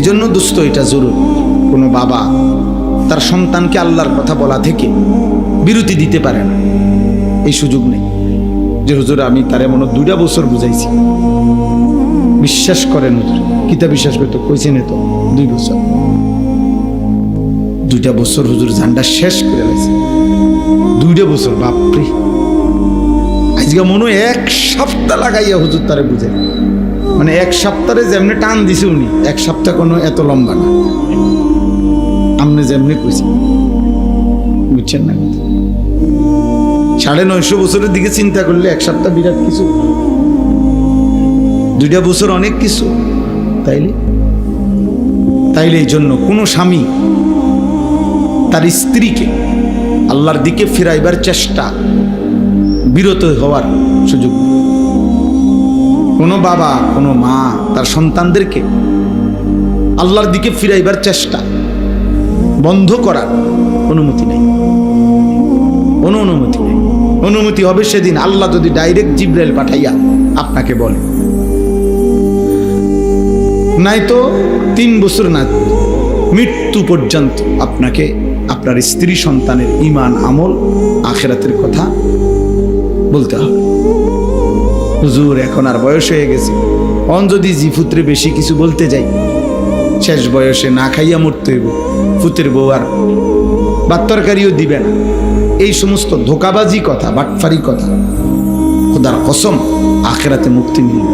জন্য দোস্ত এটা জরুরি, কোনো বাবা তার সন্তানকে আল্লাহর কথা বলা থেকে বিরতি দিতে পারে না, এই সুযোগ নেই যে হুজুর আমি তার এমন 2 বছর বুঝাইছি। বিশ্বাস করেন হুজুর, কিতা বিশ্বাস করতো কইছেন তো 2 বছর, 2 বছর হুজুর ঝান্ডা শেষ করে গেছে। 2 বছর বাপরে, আজকে মনে হয় 1 সপ্তাহ লাগাইয়া হুজুর তারে বুঝাই, মানে 1 সপ্তাহে যেমনি টান দিছে উনি, 1 সপ্তাহ কোনো এত লম্বা না, আমনে যেমনি কইছেন, বুঝছেন না? 950 বছরের দিকে চিন্তা করলে 1 সপ্তাহ বিরাট কিছু, 2 বছর অনেক কিছু। তাইলে এই জন্য কোনো স্বামী তার স্ত্রীকে আল্লাহর দিকে ফিরাইবার চেষ্টা, বিরত হওয়ার সুযোগ নেই। কোনো বাবা কোনো মা তার সন্তানদেরকে আল্লাহর দিকে ফিরাইবার চেষ্টা বন্ধ করার অনুমতি নেই, কোনো অনুমতি নেই। অনুমতি হবে সেদিন আল্লাহ যদি ডাইরেক্ট জিবরাইল পাঠাইয়া আপনাকে বলে, নাই তো 3 বছর না মৃত্যু পর্যন্ত আপনাকে আপনার স্ত্রী সন্তানের ঈমান আমল আখিরাতের কথা বলতে হবে। হুজুর এখন আর বয়স হয়ে গেছে, অন যদি জি পুত্রে বেশি কিছু বলতে যাই, শেষ বয়সে না খাইয়া মরতে হইব, পুত্রের বউ আর ভাত তরকারিও দিবে না, এই সমস্ত ধোকাবাজি কথা, বাটফারি কথা, খোদার কসম আখিরাতে মুক্তি মিলবে।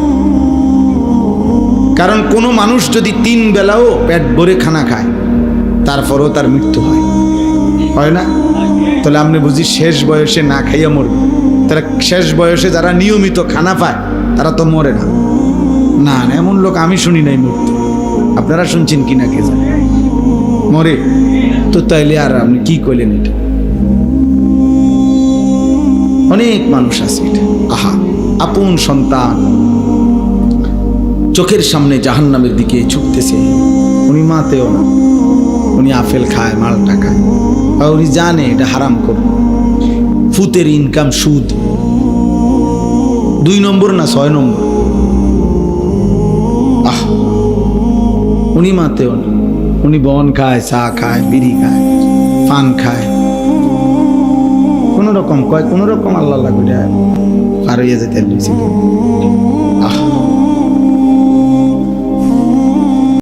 কারণ কোনো মানুষ যদি 3 বেলাও পেট ভরে খানা খায়, তারপরও তার মৃত্যু হয় না? তাহলে আপনি বুঝি শেষ বয়সে না খাইয়া মরবে, তারা শেষ বয়সে যারা নিয়মিত খানা পায় তারা তো মরে না। না না, এমন লোক আমি শুনি নাই মরতে, আপনারা শুনছেন কিনা কে জানে, মরে তো। তাইলে আর আপনি কি কইলেন? এটা অনেক মানুষ আছে, এটা আহা, আপন সন্তান চোখের সামনে জাহান্নামের দিকে ছুটতেছে, উনি মাতেও না, উনি আপেল খায়, মালটা খায়, আর উনি জানে এটা হারাম করবে। ফুতের ইনকাম সুদ, 2 নম্বর না 6 নম্বর। উনি মাতেও না, উনি বন খায়, চা খায়, বিড়ি খায়, পান খায়, কোন রকম কয়, কোন রকম আল্লাহ লাগবে আর হইয়া যেতে।